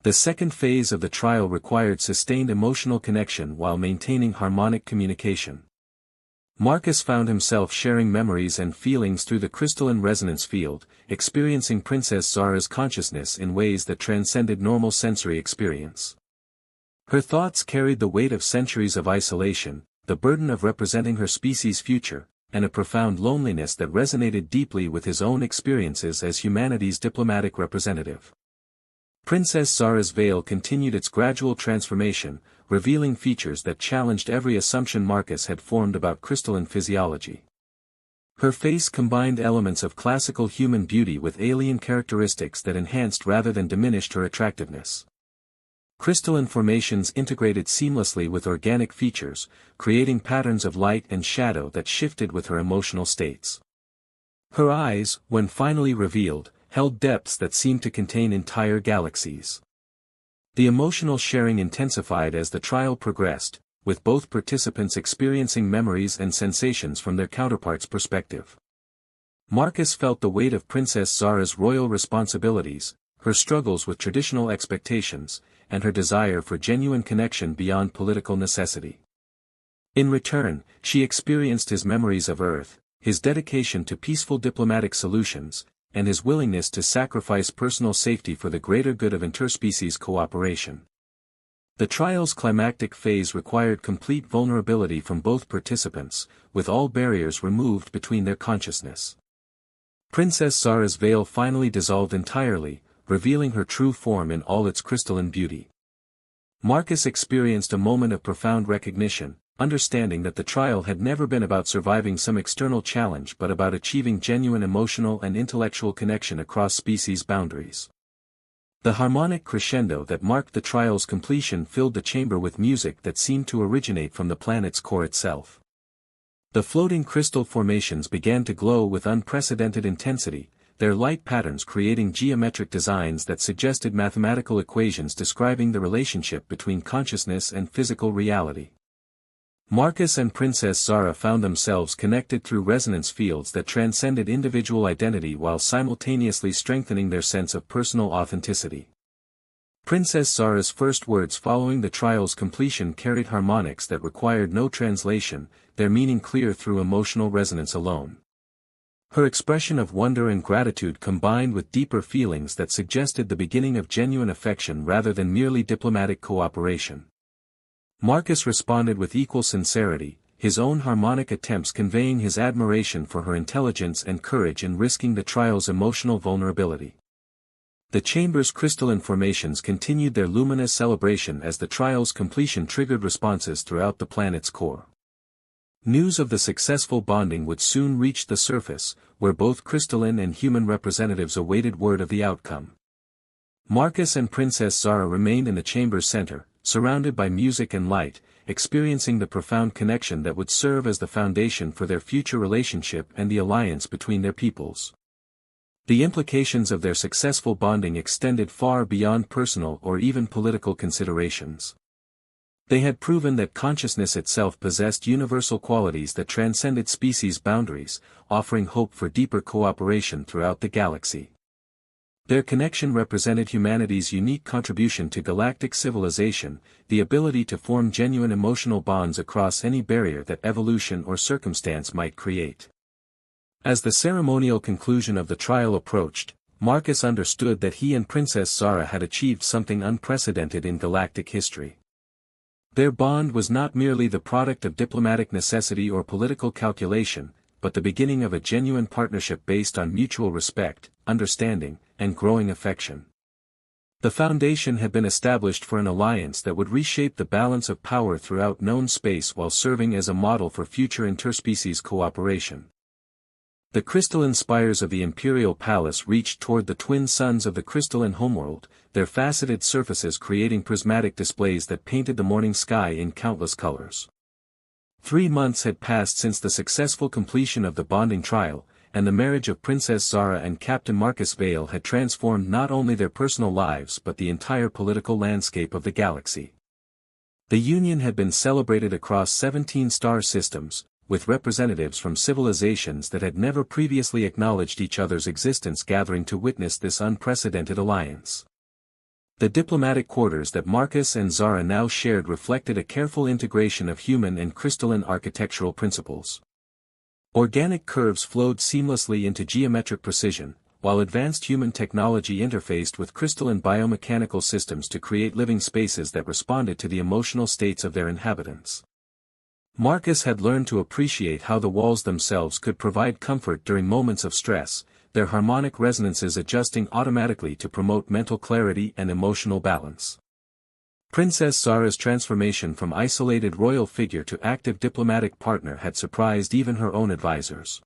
The second phase of the trial required sustained emotional connection while maintaining harmonic communication. Marcus found himself sharing memories and feelings through the crystalline resonance field, experiencing Princess Zara's consciousness in ways that transcended normal sensory experience. Her thoughts carried the weight of centuries of isolation, the burden of representing her species' future, and a profound loneliness that resonated deeply with his own experiences as humanity's diplomatic representative. Princess Zara's veil continued its gradual transformation, revealing features that challenged every assumption Marcus had formed about crystalline physiology. Her face combined elements of classical human beauty with alien characteristics that enhanced rather than diminished her attractiveness. Crystalline formations integrated seamlessly with organic features, creating patterns of light and shadow that shifted with her emotional states. Her eyes, when finally revealed, held depths that seemed to contain entire galaxies. The emotional sharing intensified as the trial progressed, with both participants experiencing memories and sensations from their counterparts' perspective. Marcus felt the weight of Princess Zara's royal responsibilities, her struggles with traditional expectations, and her desire for genuine connection beyond political necessity. In return, she experienced his memories of Earth, his dedication to peaceful diplomatic solutions, and his willingness to sacrifice personal safety for the greater good of interspecies cooperation. The trial's climactic phase required complete vulnerability from both participants, with all barriers removed between their consciousness. Princess Zara's veil finally dissolved entirely, revealing her true form in all its crystalline beauty. Marcus experienced a moment of profound recognition, understanding that the trial had never been about surviving some external challenge but about achieving genuine emotional and intellectual connection across species boundaries. The harmonic crescendo that marked the trial's completion filled the chamber with music that seemed to originate from the planet's core itself. The floating crystal formations began to glow with unprecedented intensity, their light patterns creating geometric designs that suggested mathematical equations describing the relationship between consciousness and physical reality. Marcus and Princess Zara found themselves connected through resonance fields that transcended individual identity while simultaneously strengthening their sense of personal authenticity. Princess Zara's first words following the trial's completion carried harmonics that required no translation, their meaning clear through emotional resonance alone. Her expression of wonder and gratitude combined with deeper feelings that suggested the beginning of genuine affection rather than merely diplomatic cooperation. Marcus responded with equal sincerity, his own harmonic attempts conveying his admiration for her intelligence and courage in risking the trial's emotional vulnerability. The chamber's crystalline formations continued their luminous celebration as the trial's completion triggered responses throughout the planet's core. News of the successful bonding would soon reach the surface, where both crystalline and human representatives awaited word of the outcome. Marcus and Princess Zara remained in the chamber's center, surrounded by music and light, experiencing the profound connection that would serve as the foundation for their future relationship and the alliance between their peoples. The implications of their successful bonding extended far beyond personal or even political considerations. They had proven that consciousness itself possessed universal qualities that transcended species boundaries, offering hope for deeper cooperation throughout the galaxy. Their connection represented humanity's unique contribution to galactic civilization, the ability to form genuine emotional bonds across any barrier that evolution or circumstance might create. As the ceremonial conclusion of the trial approached, Marcus understood that he and Princess Zara had achieved something unprecedented in galactic history. Their bond was not merely the product of diplomatic necessity or political calculation, but the beginning of a genuine partnership based on mutual respect, understanding, and growing affection. The foundation had been established for an alliance that would reshape the balance of power throughout known space while serving as a model for future interspecies cooperation. The crystalline spires of the Imperial Palace reached toward the twin suns of the crystalline homeworld, their faceted surfaces creating prismatic displays that painted the morning sky in countless colors. 3 months had passed since the successful completion of the bonding trial, and the marriage of Princess Zara and Captain Marcus Vale had transformed not only their personal lives but the entire political landscape of the galaxy. The union had been celebrated across 17 star systems, with representatives from civilizations that had never previously acknowledged each other's existence gathering to witness this unprecedented alliance. The diplomatic quarters that Marcus and Zara now shared reflected a careful integration of human and crystalline architectural principles. Organic curves flowed seamlessly into geometric precision, while advanced human technology interfaced with crystalline biomechanical systems to create living spaces that responded to the emotional states of their inhabitants. Marcus had learned to appreciate how the walls themselves could provide comfort during moments of stress, their harmonic resonances adjusting automatically to promote mental clarity and emotional balance. Princess Zara's transformation from isolated royal figure to active diplomatic partner had surprised even her own advisors.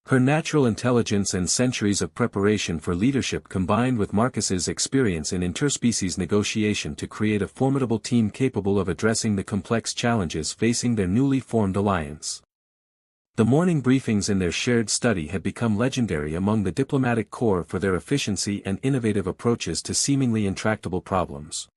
Her natural intelligence and centuries of preparation for leadership combined with Marcus's experience in interspecies negotiation to create a formidable team capable of addressing the complex challenges facing their newly formed alliance. The morning briefings in their shared study had become legendary among the diplomatic corps for their efficiency and innovative approaches to seemingly intractable problems.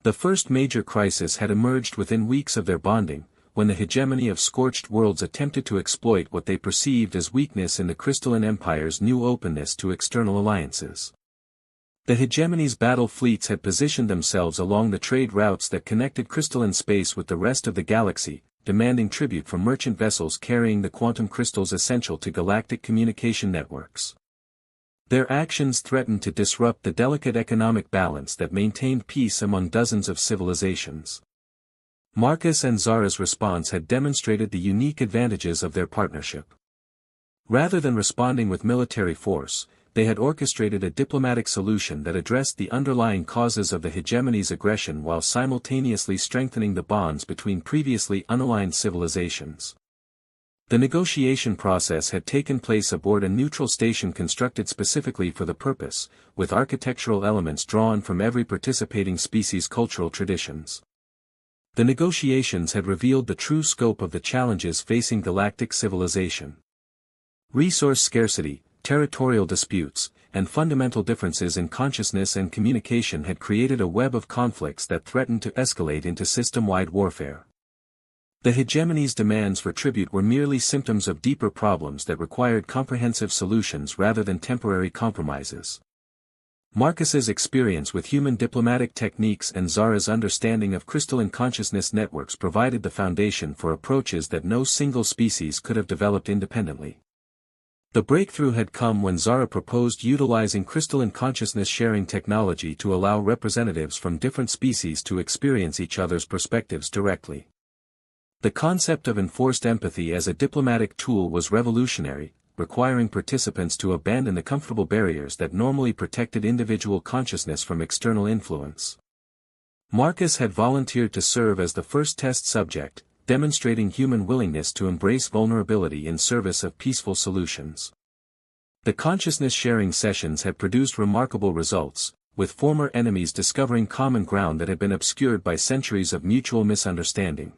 The first major crisis had emerged within weeks of their bonding, when the hegemony of scorched worlds attempted to exploit what they perceived as weakness in the crystalline empire's new openness to external alliances. The hegemony's battle fleets had positioned themselves along the trade routes that connected crystalline space with the rest of the galaxy, demanding tribute from merchant vessels carrying the quantum crystals essential to galactic communication networks. Their actions threatened to disrupt the delicate economic balance that maintained peace among dozens of civilizations. Marcus and Zara's response had demonstrated the unique advantages of their partnership. Rather than responding with military force, they had orchestrated a diplomatic solution that addressed the underlying causes of the hegemony's aggression while simultaneously strengthening the bonds between previously unaligned civilizations. The negotiation process had taken place aboard a neutral station constructed specifically for the purpose, with architectural elements drawn from every participating species' cultural traditions. The negotiations had revealed the true scope of the challenges facing galactic civilization. Resource scarcity, territorial disputes, and fundamental differences in consciousness and communication had created a web of conflicts that threatened to escalate into system-wide warfare. The hegemony's demands for tribute were merely symptoms of deeper problems that required comprehensive solutions rather than temporary compromises. Marcus's experience with human diplomatic techniques and Zara's understanding of crystalline consciousness networks provided the foundation for approaches that no single species could have developed independently. The breakthrough had come when Zara proposed utilizing crystalline consciousness sharing technology to allow representatives from different species to experience each other's perspectives directly. The concept of enforced empathy as a diplomatic tool was revolutionary, requiring participants to abandon the comfortable barriers that normally protected individual consciousness from external influence. Marcus had volunteered to serve as the first test subject, demonstrating human willingness to embrace vulnerability in service of peaceful solutions. The consciousness-sharing sessions had produced remarkable results, with former enemies discovering common ground that had been obscured by centuries of mutual misunderstanding.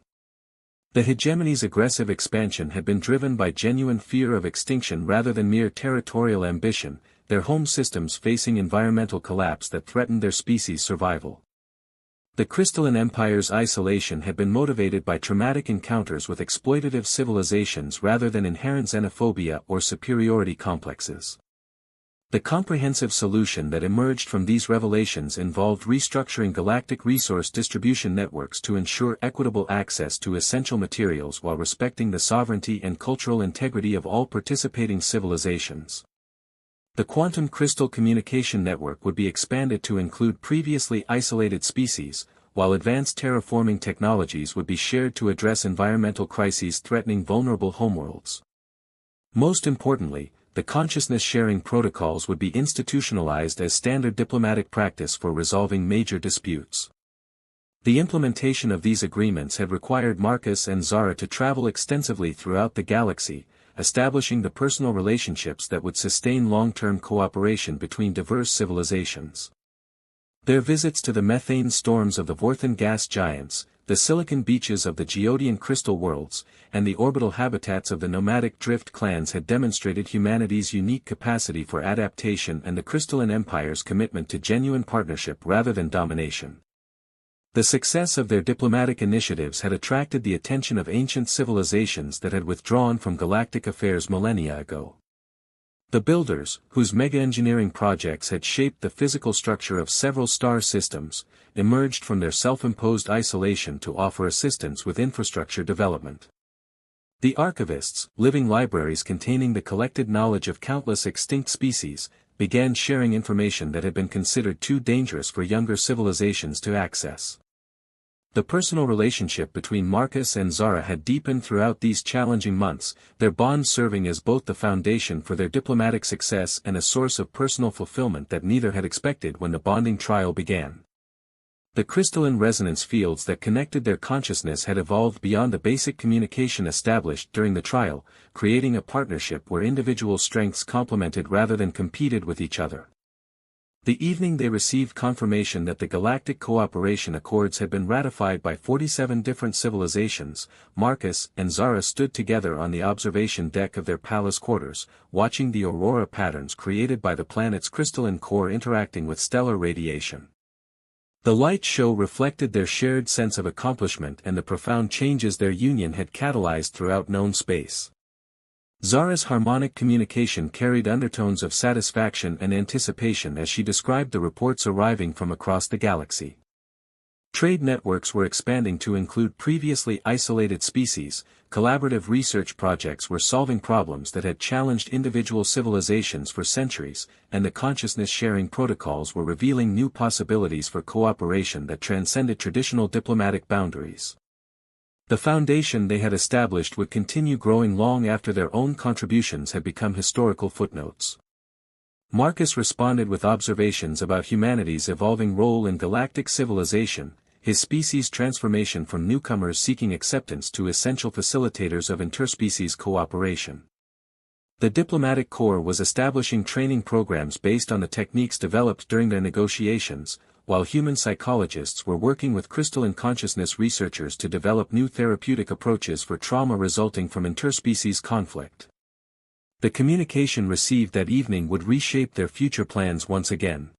The hegemony's aggressive expansion had been driven by genuine fear of extinction rather than mere territorial ambition, their home systems facing environmental collapse that threatened their species' survival. The crystalline empire's isolation had been motivated by traumatic encounters with exploitative civilizations rather than inherent xenophobia or superiority complexes. The comprehensive solution that emerged from these revelations involved restructuring galactic resource distribution networks to ensure equitable access to essential materials while respecting the sovereignty and cultural integrity of all participating civilizations. The quantum crystal communication network would be expanded to include previously isolated species, while advanced terraforming technologies would be shared to address environmental crises threatening vulnerable homeworlds. Most importantly, the consciousness-sharing protocols would be institutionalized as standard diplomatic practice for resolving major disputes. The implementation of these agreements had required Marcus and Zara to travel extensively throughout the galaxy, establishing the personal relationships that would sustain long-term cooperation between diverse civilizations. Their visits to the methane storms of the Vorthan gas giants, the silicon beaches of the Geodian crystal worlds, and the orbital habitats of the nomadic drift clans had demonstrated humanity's unique capacity for adaptation and the crystalline empire's commitment to genuine partnership rather than domination. The success of their diplomatic initiatives had attracted the attention of ancient civilizations that had withdrawn from galactic affairs millennia ago. The builders, whose mega-engineering projects had shaped the physical structure of several star systems, emerged from their self-imposed isolation to offer assistance with infrastructure development. The archivists, living libraries containing the collected knowledge of countless extinct species, began sharing information that had been considered too dangerous for younger civilizations to access. The personal relationship between Marcus and Zara had deepened throughout these challenging months, their bond serving as both the foundation for their diplomatic success and a source of personal fulfillment that neither had expected when the bonding trial began. The crystalline resonance fields that connected their consciousness had evolved beyond the basic communication established during the trial, creating a partnership where individual strengths complemented rather than competed with each other. The evening they received confirmation that the Galactic Cooperation Accords had been ratified by 47 different civilizations, Marcus and Zara stood together on the observation deck of their palace quarters, watching the aurora patterns created by the planet's crystalline core interacting with stellar radiation. The light show reflected their shared sense of accomplishment and the profound changes their union had catalyzed throughout known space. Zara's harmonic communication carried undertones of satisfaction and anticipation as she described the reports arriving from across the galaxy. Trade networks were expanding to include previously isolated species, collaborative research projects were solving problems that had challenged individual civilizations for centuries, and the consciousness-sharing protocols were revealing new possibilities for cooperation that transcended traditional diplomatic boundaries. The foundation they had established would continue growing long after their own contributions had become historical footnotes. Marcus responded with observations about humanity's evolving role in galactic civilization, his species' transformation from newcomers seeking acceptance to essential facilitators of interspecies cooperation. The diplomatic corps was establishing training programs based on the techniques developed during their negotiations, while human psychologists were working with crystalline consciousness researchers to develop new therapeutic approaches for trauma resulting from interspecies conflict. The communication received that evening would reshape their future plans once again.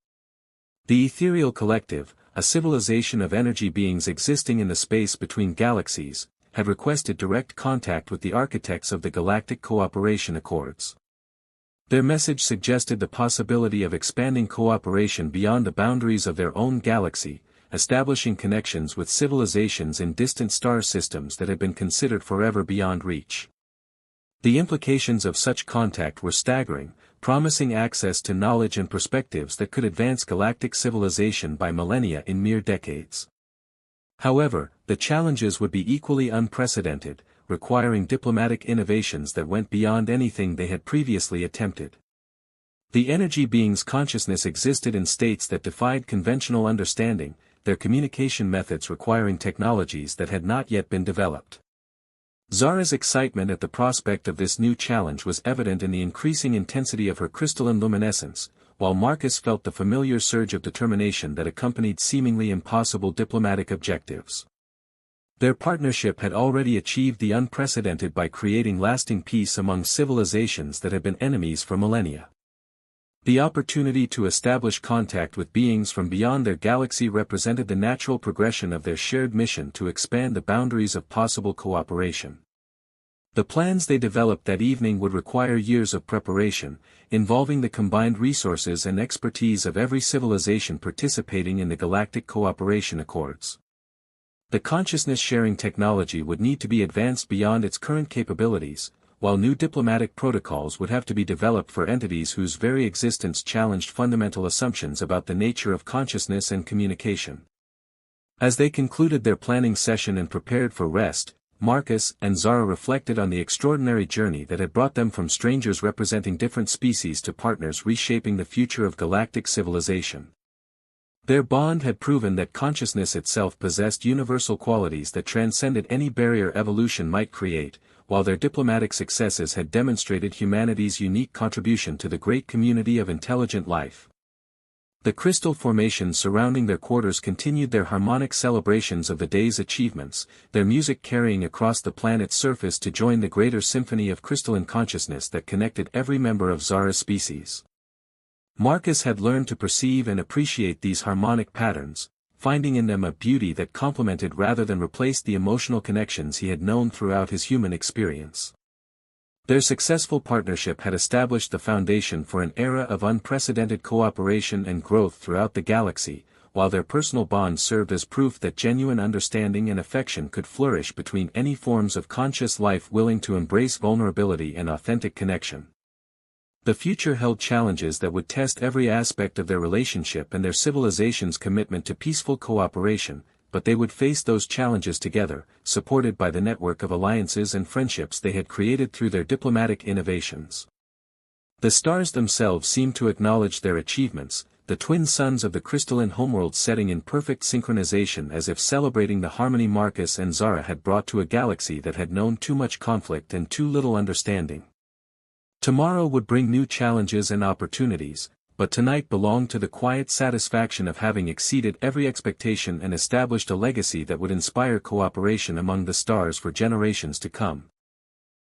The Ethereal Collective, a civilization of energy beings existing in the space between galaxies, had requested direct contact with the architects of the Galactic Cooperation Accords. Their message suggested the possibility of expanding cooperation beyond the boundaries of their own galaxy, establishing connections with civilizations in distant star systems that had been considered forever beyond reach. The implications of such contact were staggering, promising access to knowledge and perspectives that could advance galactic civilization by millennia in mere decades. However, the challenges would be equally unprecedented, requiring diplomatic innovations that went beyond anything they had previously attempted. The energy being's consciousness existed in states that defied conventional understanding, their communication methods requiring technologies that had not yet been developed. Zara's excitement at the prospect of this new challenge was evident in the increasing intensity of her crystalline luminescence, while Marcus felt the familiar surge of determination that accompanied seemingly impossible diplomatic objectives. Their partnership had already achieved the unprecedented by creating lasting peace among civilizations that had been enemies for millennia. The opportunity to establish contact with beings from beyond their galaxy represented the natural progression of their shared mission to expand the boundaries of possible cooperation. The plans they developed that evening would require years of preparation, involving the combined resources and expertise of every civilization participating in the Galactic Cooperation Accords. The consciousness-sharing technology would need to be advanced beyond its current capabilities, while new diplomatic protocols would have to be developed for entities whose very existence challenged fundamental assumptions about the nature of consciousness and communication. As they concluded their planning session and prepared for rest, Marcus and Zara reflected on the extraordinary journey that had brought them from strangers representing different species to partners reshaping the future of galactic civilization. Their bond had proven that consciousness itself possessed universal qualities that transcended any barrier evolution might create, while their diplomatic successes had demonstrated humanity's unique contribution to the great community of intelligent life. The crystal formations surrounding their quarters continued their harmonic celebrations of the day's achievements, their music carrying across the planet's surface to join the greater symphony of crystalline consciousness that connected every member of Zara's species. Marcus had learned to perceive and appreciate these harmonic patterns, finding in them a beauty that complemented rather than replaced the emotional connections he had known throughout his human experience. Their successful partnership had established the foundation for an era of unprecedented cooperation and growth throughout the galaxy, while their personal bond served as proof that genuine understanding and affection could flourish between any forms of conscious life willing to embrace vulnerability and authentic connection. The future held challenges that would test every aspect of their relationship and their civilization's commitment to peaceful cooperation, but they would face those challenges together, supported by the network of alliances and friendships they had created through their diplomatic innovations. The stars themselves seemed to acknowledge their achievements, the twin suns of the crystalline homeworld setting in perfect synchronization as if celebrating the harmony Marcus and Zara had brought to a galaxy that had known too much conflict and too little understanding. Tomorrow would bring new challenges and opportunities, but tonight belonged to the quiet satisfaction of having exceeded every expectation and established a legacy that would inspire cooperation among the stars for generations to come.